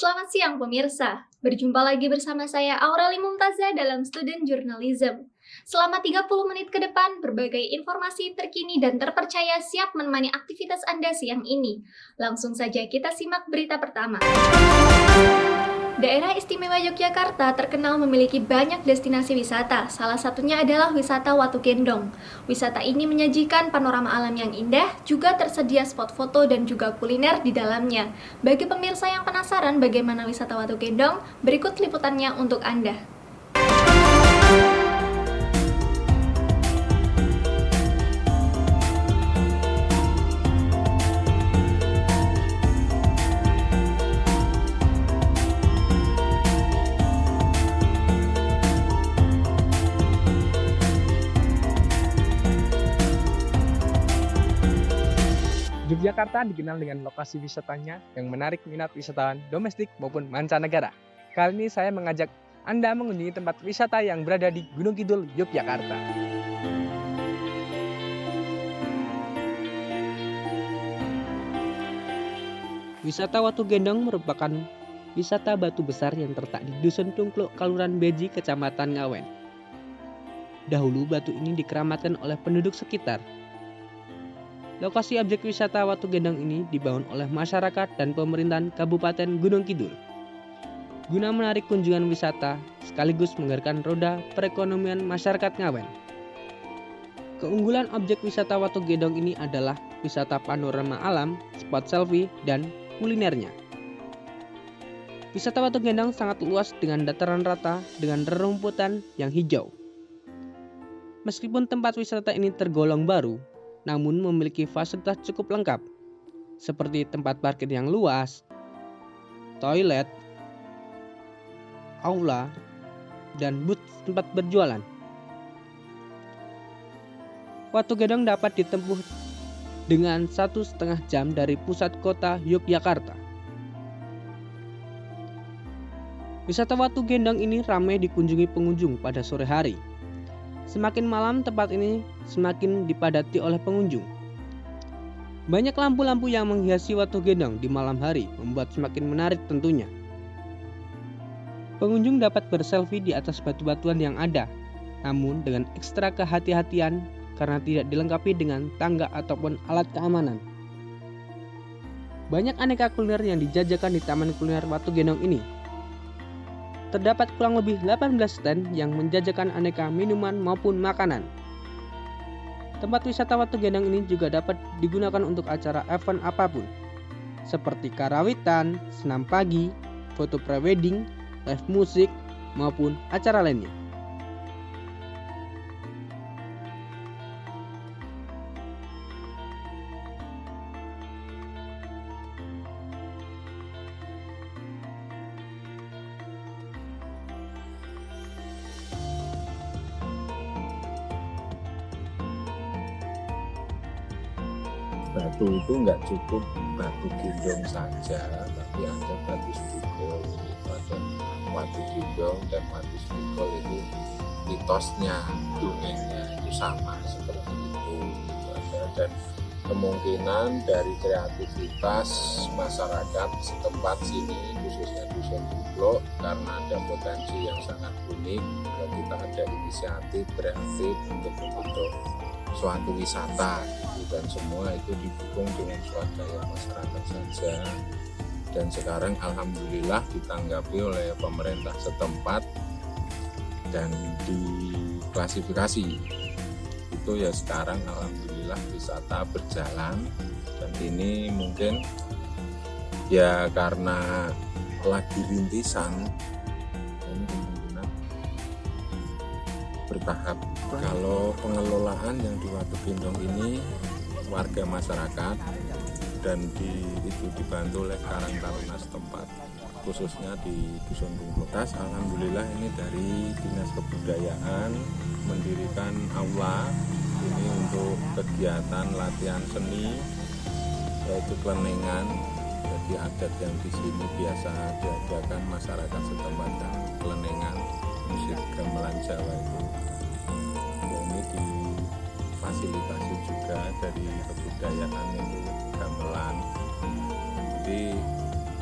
Selamat siang pemirsa, berjumpa lagi bersama saya Aureli Mumtazah dalam Student Journalism. Selama 30 menit ke depan, berbagai informasi terkini dan terpercaya siap menemani aktivitas Anda siang ini. Langsung saja kita simak berita pertama. Daerah Istimewa Yogyakarta terkenal memiliki banyak destinasi wisata, salah satunya adalah wisata Watu Gendong. Wisata ini menyajikan panorama alam yang indah, juga tersedia spot foto dan juga kuliner di dalamnya. Bagi pemirsa yang penasaran bagaimana wisata Watu Gendong, berikut liputannya untuk Anda. Yogyakarta dikenal dengan lokasi wisatanya yang menarik minat wisatawan domestik maupun mancanegara. Kali ini saya mengajak Anda mengunjungi tempat wisata yang berada di Gunung Kidul, Yogyakarta. Wisata Watu Gendong merupakan wisata batu besar yang terletak di Dusun Tungkluk, Kelurahan Beji, Kecamatan Ngawen. Dahulu batu ini dikeramatkan oleh penduduk sekitar. Lokasi objek wisata Watu Gendong ini dibangun oleh masyarakat dan pemerintahan Kabupaten Gunung Kidul guna menarik kunjungan wisata sekaligus menggerakkan roda perekonomian masyarakat Ngawen. Keunggulan objek wisata Watu Gendong ini adalah wisata panorama alam, spot selfie, dan kulinernya. Wisata Watu Gendong sangat luas dengan dataran rata dengan rerumputan yang hijau. Meskipun tempat wisata ini tergolong baru, namun memiliki fasilitas cukup lengkap, seperti tempat parkir yang luas, toilet, aula, dan booth tempat berjualan. Watu Gendong dapat ditempuh dengan 1,5 jam dari pusat kota Yogyakarta. Wisata Watu Gendong ini ramai dikunjungi pengunjung pada sore hari. Semakin malam tempat ini semakin dipadati oleh pengunjung. Banyak lampu-lampu yang menghiasi Watu Gendong di malam hari membuat semakin menarik tentunya. Pengunjung dapat berselfie di atas batu-batuan yang ada, namun dengan ekstra kehati-hatian karena tidak dilengkapi dengan tangga ataupun alat keamanan. Banyak aneka kuliner yang dijajakan di Taman Kuliner Watu Gendong ini. Terdapat kurang lebih 18 stand yang menjajakan aneka minuman maupun makanan. Tempat wisata Watu Gendong ini juga dapat digunakan untuk acara event apapun, seperti karawitan, senam pagi, foto prewedding, live musik, maupun acara lainnya. Batu itu nggak cukup batu gendong saja, tapi ada batu spikul, itu ada Watu Gendong dan Watu spikul itu mitosnya, dongengnya itu sama seperti itu ada. Dan kemungkinan dari kreativitas masyarakat setempat sini, khususnya Dusun Tungkluk, karena ada potensi yang sangat unik, kita ada inisiatif kreatif untuk membentuk suatu wisata, dan semua itu didukung dengan swadaya masyarakat saja. Dan sekarang alhamdulillah ditanggapi oleh pemerintah setempat dan diklasifikasi. Itu ya sekarang alhamdulillah wisata berjalan, dan ini mungkin ya karena lagi rintisan, ini kemungkinan bertahap. Kalau pengelolaan yang di Watu Gendong ini warga masyarakat dan itu dibantu oleh Karang Taruna setempat, khususnya di Dusun Tungkluk. Alhamdulillah ini dari Dinas Kebudayaan mendirikan aula ini untuk kegiatan latihan seni, yaitu kelenengan. Jadi adat yang di sini biasa diadakan masyarakat setempat, dan kelenengan musik gamelan Jawa itu. Ini difasilitasi juga dari kebudayaan itu gamelan. Jadi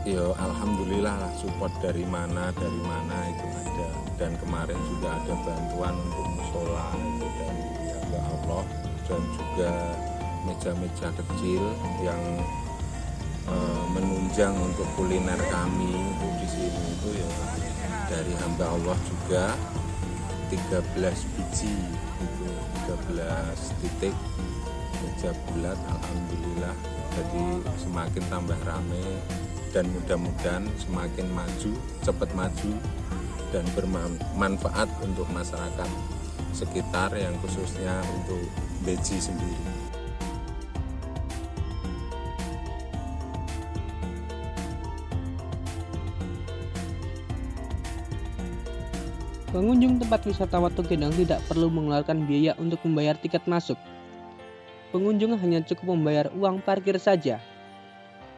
yo alhamdulillah lah, support dari mana itu ada, dan kemarin juga ada bantuan untuk musola itu dari hamba Allah, dan juga meja-meja kecil yang menunjang untuk kuliner kami untuk di sini itu ya dari hamba Allah juga 13 biji itu 13 titik meja bulat, alhamdulillah. Jadi semakin tambah rame dan mudah-mudahan semakin maju, cepat maju dan bermanfaat untuk masyarakat sekitar yang khususnya untuk Beji sendiri. Pengunjung tempat wisata Watu Gendong tidak perlu mengeluarkan biaya untuk membayar tiket masuk. Pengunjung hanya cukup membayar uang parkir saja.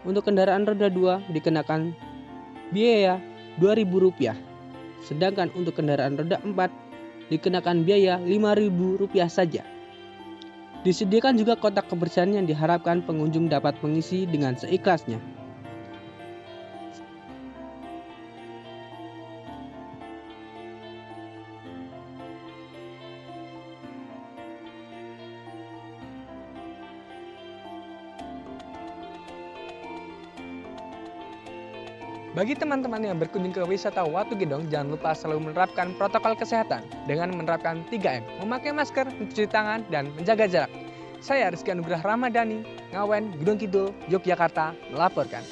Untuk kendaraan roda 2 dikenakan biaya Rp2.000, sedangkan untuk kendaraan roda 4 dikenakan biaya Rp5.000 saja. Disediakan juga kotak kebersihan yang diharapkan pengunjung dapat mengisi dengan seikhlasnya. Bagi teman-teman yang berkunjung ke wisata Watu Gendong, jangan lupa selalu menerapkan protokol kesehatan dengan menerapkan 3M, memakai masker, mencuci tangan, dan menjaga jarak. Saya Rizky Anugrah Ramadhani, Ngawen, Gunung Kidul, Yogyakarta, melaporkan.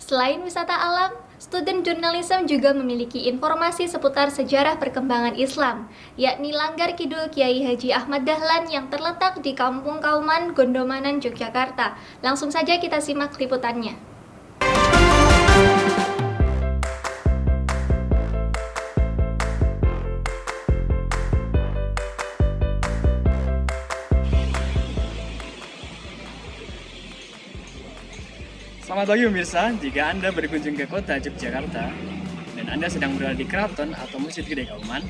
Selain wisata alam, student journalism juga memiliki informasi seputar sejarah perkembangan Islam, yakni Langgar Kidul Kiai Haji Ahmad Dahlan yang terletak di Kampung Kauman, Gondomanan, Yogyakarta. Langsung saja kita simak liputannya. Selamat pagi pemirsa, jika Anda berkunjung ke kota Yogyakarta dan Anda sedang berada di keraton atau Masjid Gede Kauman,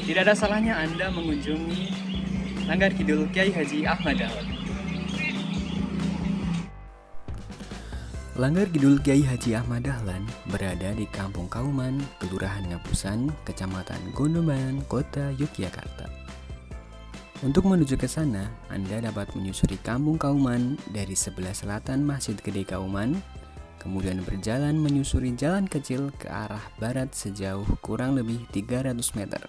tidak ada salahnya Anda mengunjungi Langgar Kidul Kiai Haji Ahmad Dahlan. Langgar Kidul Kiai Haji Ahmad Dahlan berada di Kampung Kauman, Kelurahan Ngapusan, Kecamatan Gondomanan, Kota Yogyakarta. Untuk menuju ke sana, Anda dapat menyusuri Kampung Kauman dari sebelah selatan Masjid Gede Kauman, kemudian berjalan menyusuri jalan kecil ke arah barat sejauh kurang lebih 300 meter.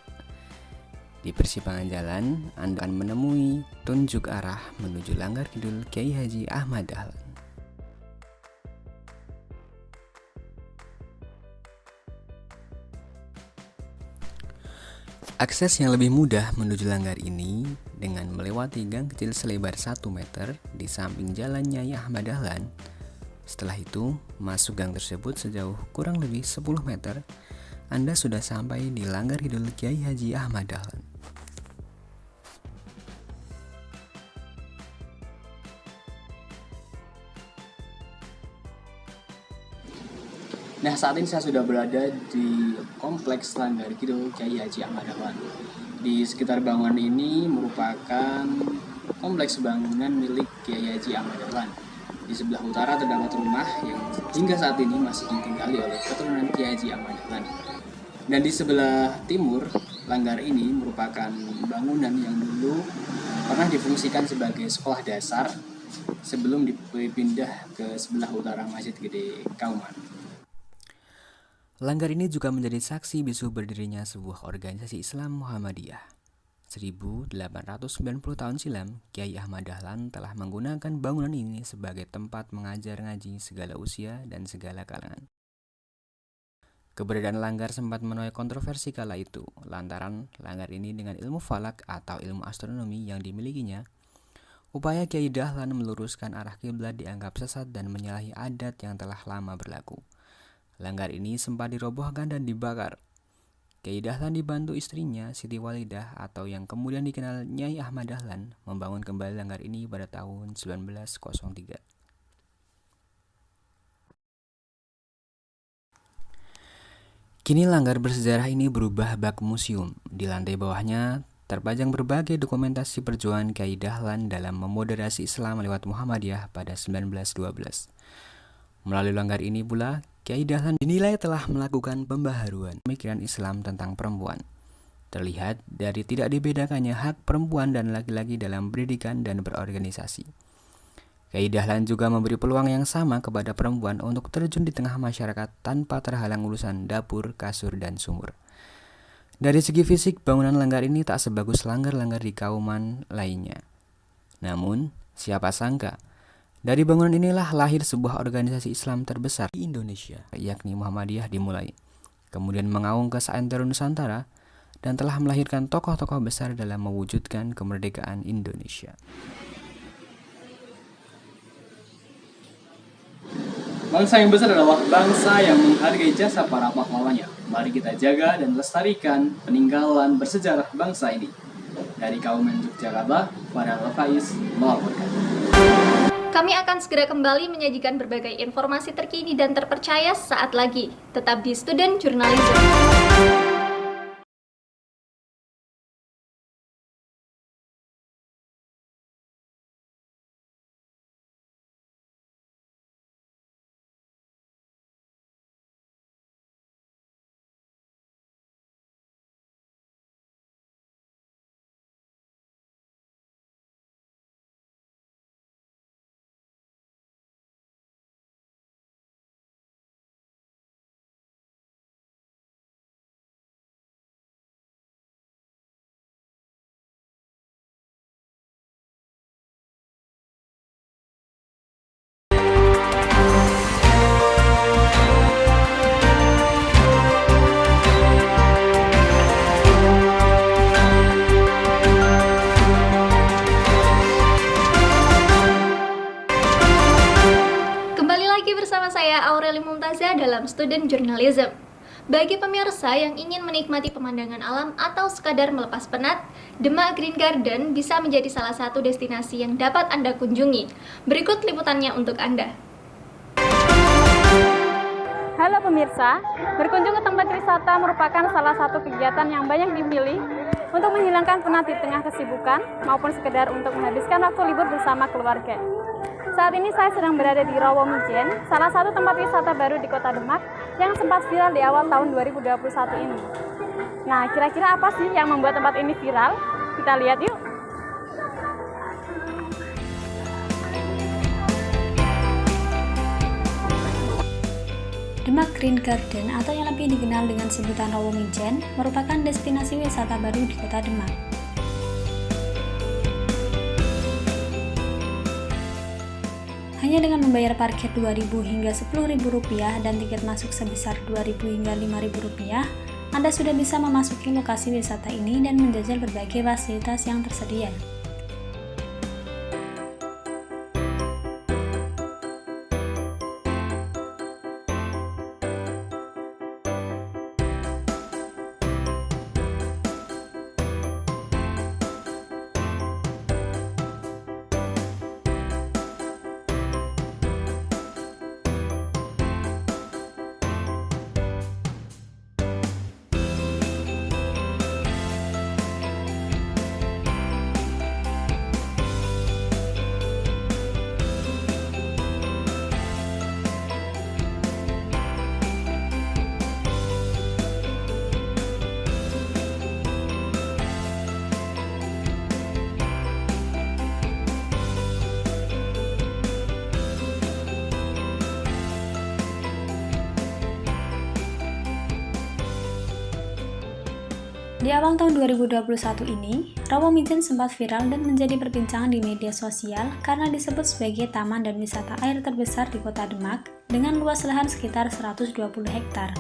Di persimpangan jalan, Anda akan menemui tunjuk arah menuju Langgar Kidul Kiai Haji Ahmad Dahlan. Akses yang lebih mudah menuju langgar ini dengan melewati gang kecil selebar 1 meter di samping jalan Nyai Ahmad Dahlan. Setelah itu, masuk gang tersebut sejauh kurang lebih 10 meter, Anda sudah sampai di Langgar Kidul Kiai Haji Ahmad Dahlan. Nah, saat ini saya sudah berada di Kompleks Langgar Kidul Kiai Haji Ahmad Dahlan. Di sekitar bangunan ini merupakan kompleks bangunan milik Kiai Haji Ahmad Dahlan. Di sebelah utara terdapat rumah yang hingga saat ini masih ditinggali oleh keturunan Kiai Haji Ahmad Dahlan. Dan di sebelah timur, langgar ini merupakan bangunan yang dulu pernah difungsikan sebagai sekolah dasar sebelum dipindah ke sebelah utara Masjid Gede Kauman. Langgar ini juga menjadi saksi bisu berdirinya sebuah organisasi Islam Muhammadiyah. 1890 tahun silam, Kiai Ahmad Dahlan telah menggunakan bangunan ini sebagai tempat mengajar ngaji segala usia dan segala kalangan. Keberadaan langgar sempat menuai kontroversi kala itu, lantaran langgar ini dengan ilmu falak atau ilmu astronomi yang dimilikinya, upaya Kiai Dahlan meluruskan arah kiblat dianggap sesat dan menyalahi adat yang telah lama berlaku. Langgar ini sempat dirobohkan dan dibakar. Kiai Dahlan dibantu istrinya Siti Walidah atau yang kemudian dikenal Nyai Ahmad Dahlan membangun kembali langgar ini pada tahun 1903. Kini langgar bersejarah ini berubah bak museum. Di lantai bawahnya terpajang berbagai dokumentasi perjuangan Kyai Dahlan dalam memoderasi Islam lewat Muhammadiyah pada 1912. Melalui langgar ini pula, Kyai Dahlan dinilai telah melakukan pembaharuan pemikiran Islam tentang perempuan. Terlihat dari tidak dibedakannya hak perempuan dan laki-laki dalam pendidikan dan berorganisasi. Kyai Dahlan juga memberi peluang yang sama kepada perempuan untuk terjun di tengah masyarakat tanpa terhalang urusan dapur, kasur, dan sumur. Dari segi fisik, bangunan langgar ini tak sebagus langgar-langgar di Kauman lainnya. Namun, siapa sangka, dari bangunan inilah lahir sebuah organisasi Islam terbesar di Indonesia, yakni Muhammadiyah dimulai. Kemudian mengaung ke seantero Nusantara, dan telah melahirkan tokoh-tokoh besar dalam mewujudkan kemerdekaan Indonesia. Bangsa yang besar adalah bangsa yang menghargai jasa para pahlawannya. Mari kita jaga dan lestarikan peninggalan bersejarah bangsa ini. Dari Kauman Yogyakarta, Farel Faiz melaporkan. Kami akan segera kembali menyajikan berbagai informasi terkini dan terpercaya saat lagi. Tetap di Student Journalism. Dalam Student Journalism. Bagi pemirsa yang ingin menikmati pemandangan alam atau sekadar melepas penat, Demak Green Garden bisa menjadi salah satu destinasi yang dapat Anda kunjungi. Berikut liputannya untuk Anda. Halo pemirsa, berkunjung ke tempat wisata merupakan salah satu kegiatan yang banyak dipilih untuk menghilangkan penat di tengah kesibukan maupun sekedar untuk menghabiskan waktu libur bersama keluarga. Saat ini saya sedang berada di Rawomijen, salah satu tempat wisata baru di Kota Demak yang sempat viral di awal tahun 2021 ini. Nah, kira-kira apa sih yang membuat tempat ini viral? Kita lihat yuk. Demak Green Garden atau yang lebih dikenal dengan sebutan Rawomijen merupakan destinasi wisata baru di Kota Demak. Hanya dengan membayar parkir Rp2.000 hingga Rp10.000 dan tiket masuk sebesar Rp2.000 hingga Rp5.000, Anda sudah bisa memasuki lokasi wisata ini dan menjajal berbagai fasilitas yang tersedia. Di awal tahun 2021 ini, Rawomijen sempat viral dan menjadi perbincangan di media sosial karena disebut sebagai taman dan wisata air terbesar di Kota Demak dengan luas lahan sekitar 120 hektar.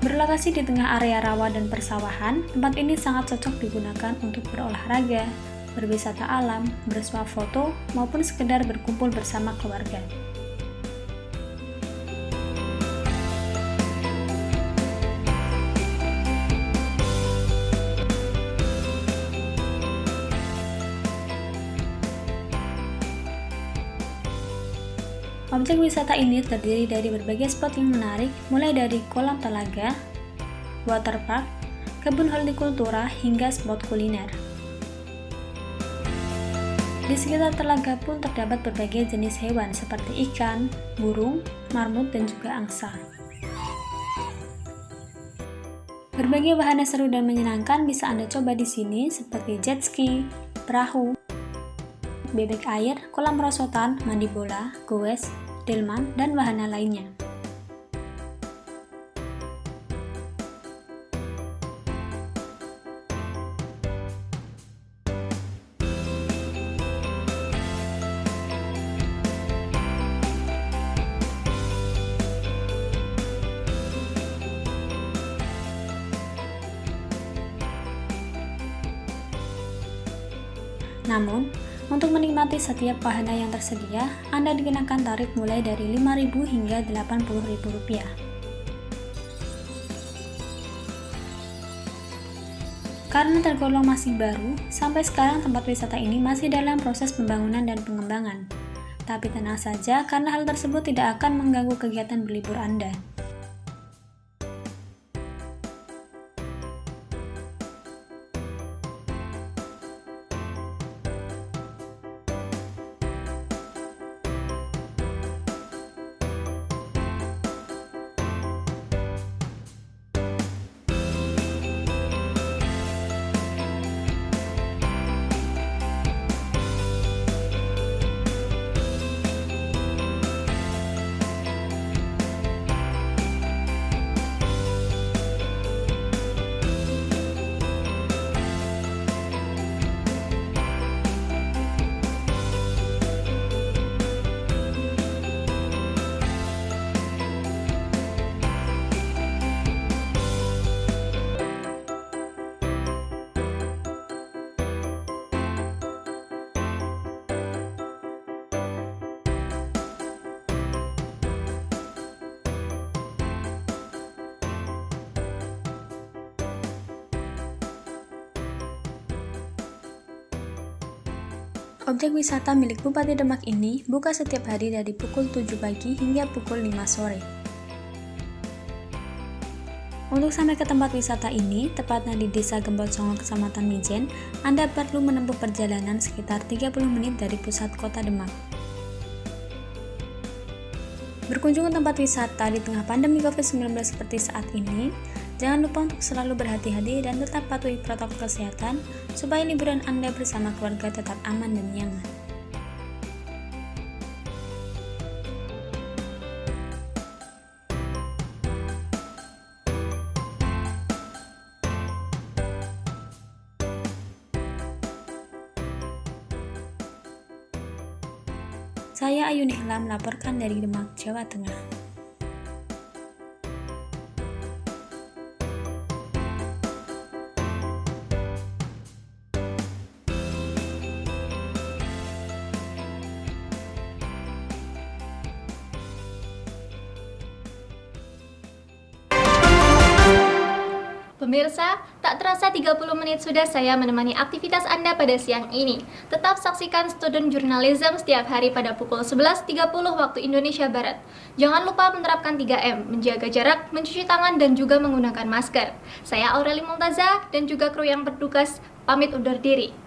Berlokasi di tengah area rawa dan persawahan, tempat ini sangat cocok digunakan untuk berolahraga, berwisata alam, bersuah foto, maupun sekedar berkumpul bersama keluarga. Objek wisata ini terdiri dari berbagai spot yang menarik, mulai dari kolam telaga, waterpark, kebun hortikultura, hingga spot kuliner. Di sekitar telaga pun terdapat berbagai jenis hewan seperti ikan, burung, marmut, dan juga angsa. Berbagai wahana seru dan menyenangkan bisa Anda coba di sini seperti jet ski, perahu, bebek air, kolam perosotan, mandi bola, goes, delman, dan wahana lainnya. Namun, untuk menikmati setiap wahana yang tersedia, Anda dikenakan tarif mulai dari Rp5.000 hingga Rp80.000. Karena tergolong masih baru, sampai sekarang tempat wisata ini masih dalam proses pembangunan dan pengembangan. Tapi tenang saja, karena hal tersebut tidak akan mengganggu kegiatan berlibur Anda. Objek wisata milik Bupati Demak ini buka setiap hari dari pukul 7 pagi hingga pukul 5 sore. Untuk sampai ke tempat wisata ini, tepatnya di Desa Gembol Songo, Kecamatan Mijen, Anda perlu menempuh perjalanan sekitar 30 menit dari pusat kota Demak. Berkunjung ke tempat wisata di tengah pandemi COVID-19 seperti saat ini, jangan lupa untuk selalu berhati-hati dan tetap patuhi protokol kesehatan supaya liburan Anda bersama keluarga tetap aman dan nyaman. Saya Ayu Nihla melaporkan dari Demak, Jawa Tengah. Pemirsa, tak terasa 30 menit sudah saya menemani aktivitas Anda pada siang ini. Tetap saksikan Student Journalism setiap hari pada pukul 11.30 waktu Indonesia Barat. Jangan lupa menerapkan 3M, menjaga jarak, mencuci tangan, dan juga menggunakan masker. Saya Aureli Multaza dan juga kru yang bertugas pamit undur diri.